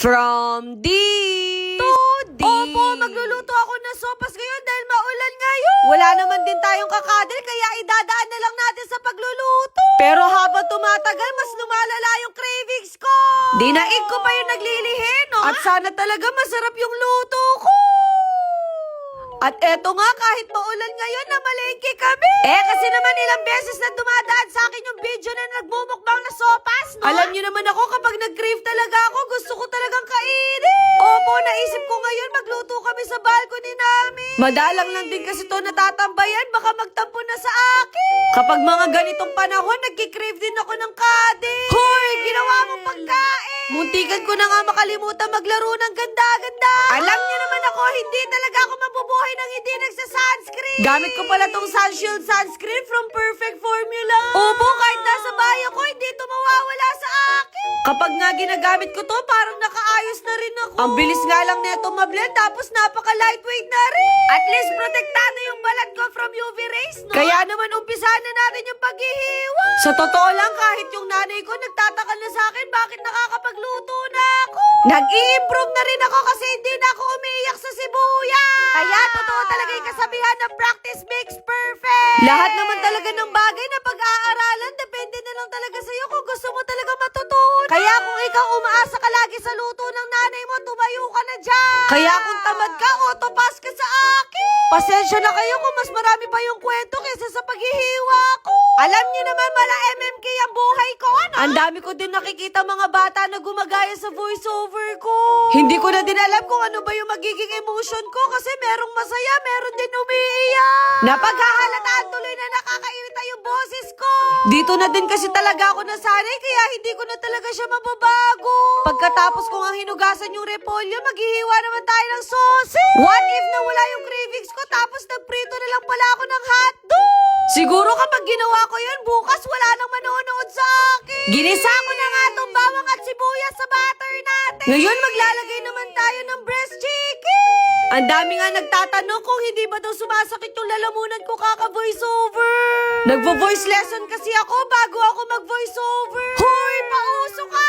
From D to D. Opo, magluluto ako ng sopas ngayon dahil maulan ngayon. Wala naman din tayong kakadil kaya idadaan na lang natin sa pagluluto. Pero habang tumatagal, mas lumalala yung cravings ko. Dinaig ko pa yung naglilihi, no? At sana talaga masarap yung luto ko. At eto nga, kahit maulan ngayon, namalengke kami. Kasi naman ilang beses na dumadaan sa akin yung video na nagmumukbang na sopas, no? Alam niyo naman ako, kapag nag-crave talaga ako, gusto ko talagang kainin. Opo, naisip ko ngayon, magluto kami sa balcony namin. Madalang lang din kasi to natatambayan, baka magtampo na sa akin. Kapag mga ganitong panahon, nagki-crave din ako ng kadil. Hoy, ginawa mong pagkain. Muntikan ko na nga makalimutan maglaro ng ganda-ganda. Alam niyo naman ako, hindi talaga ako mabubuhay nang hindi nagsa-sunscreen. Gamit ko pala tong Sunshield Sunscreen from Perfect Formula. Opo, kahit nasa bahay ako, hindi ito mawawala sa akin. Kapag nga ginagamit ko to, parang nakaayos na rin ako. Ang bilis nga lang neto mablend, tapos napaka-lightweight na rin. At least protektado yung balat ko from UV rays, no? Kaya naman umpisahan na natin yung paghihiwa. Sa totoo lang, kahit yung nanay ko nagtataka na sa akin, bakit nakakapagluto na ako. Nag-i-improve na rin ako kasi hindi na ako umiiyak sa sibuyas. Kaya totoo talaga yung kasabihan na practice makes perfect. Lahat naman talaga ng bagay na pag-aaralan, depende na lang talaga sa'yo kung gusto mo talaga matutunan. Kaya kung ikaw umaasa ka lagi sa luto ng nanay mo, tumayo ka na dyan. Kaya kung tamad ka, autopass ka sa akin. Pasensya na kayo kung mas marami pa yung kwento kaysa sa paghihiwa ko. Alam niyo naman, mala MMK ang buhay ko, ano? Ang dami ko din nakikita mga bata na gumagaya sa voiceover ko. Hindi ko na din alam kung ano ba yung magiging emotion ko kasi merong masaya, meron din umiiyak. Napaghahalataan tuloy na nakakairita yung boses ko. Dito na din kasi talaga ako nasanay kaya hindi ko na talaga siya mababago. Pagkatapos ko nga hinugasan yung repolyo, maghihiwa naman tayo ng sausage. What if nawala yung cravings ko tapos nagprito na lang pala ako ng hotdog? Siguro kapag ginawa ko yun, bukas wala nang manonood sa akin. Ginisa ko na nga itong bawang at sibuyas sa butter natin. Ngayon maglalagay naman tayo ng breast chicken. Ang dami nga nagtatanong kung hindi ba daw sumasakit yung lalamunan ko kaka-voiceover. Nagvo-voice lesson kasi ako bago ako mag-voiceover. Hoy, pauso ka!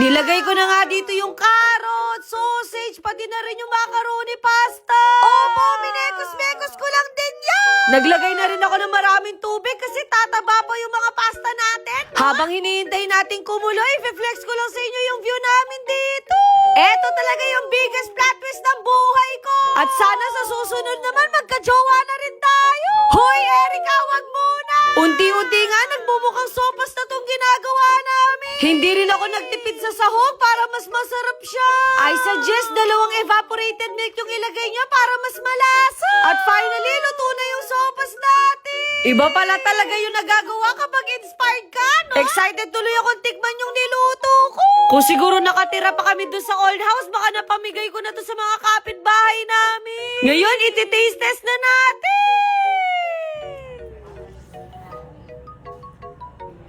Nilagay ko na nga dito yung carrot, sausage, pati na rin yung macaroni pasta. Opo, minekos-mekos ko lang din yan. Naglagay na rin ako ng maraming tubig kasi tataba pa yung mga pasta natin. Habang hinihintay natin kumulo, i-flex ko lang sa inyo yung view namin dito. Eto talaga yung biggest plot twist ng buhay ko. At sana sa susunod naman magka-jowa na rin tayo. Hoy, Erica, wag muna. Unti-unti nga nagmumukhang sopas na tong ginagawa namin. Hindi rin ako nagtipid sa sahog para mas masarap siya. I suggest 2 evaporated milk yung ilagay niyo para mas malasa. At finally, luto na yung sopas natin. Iba pala talaga yung nagagawa kapag inspired ka, no? Excited tuloy akong tikman yung niluto ko. Kung siguro nakatira pa kami doon sa old house, baka napamigay ko na to sa mga kapitbahay namin. Ngayon, iti-taste test na natin.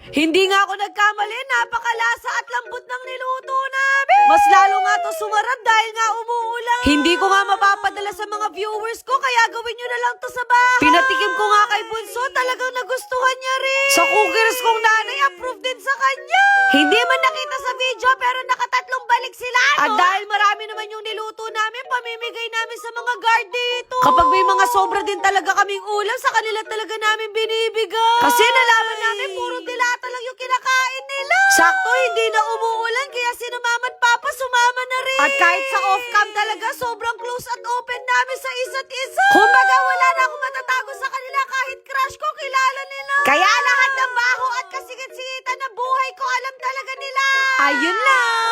Hindi nga ako nagkamali, napakalasa at lambot ng niluto namin. Mas lalo nga to sumarap dahil nga umuulan. Hindi ko nga mapapadala sa mga viewers ko, kaya gawin nyo na lang to sa bahay. Pinatikim ko nga kay Bunso, talagang nagustuhan niya rin. Sa cookers kong nanay, approved din sa kanya. Hindi man nakita sa video, pero nakatatlong balik sila, no? At dahil marami naman yung niluto namin, pamimigay namin sa mga guard dito. Kapag may mga sobra din talaga kaming ulam, sa kanila talaga namin binibigay. Kasi nalaman namin, puro dilata lang yung kinakain nila. Sakto, hindi na umuulan, kaya si Mama at Papa sumama na rin. At kahit sa off-cam talaga, sobrang close at open namin sa isa't isa. Kumbaga, wala na akong matatago sa kanila kahit crush ko, kilala nila. Kaya lahat ng baho at kasigat-sigitan na buhay ko, alam talaga nila. Ayun lang.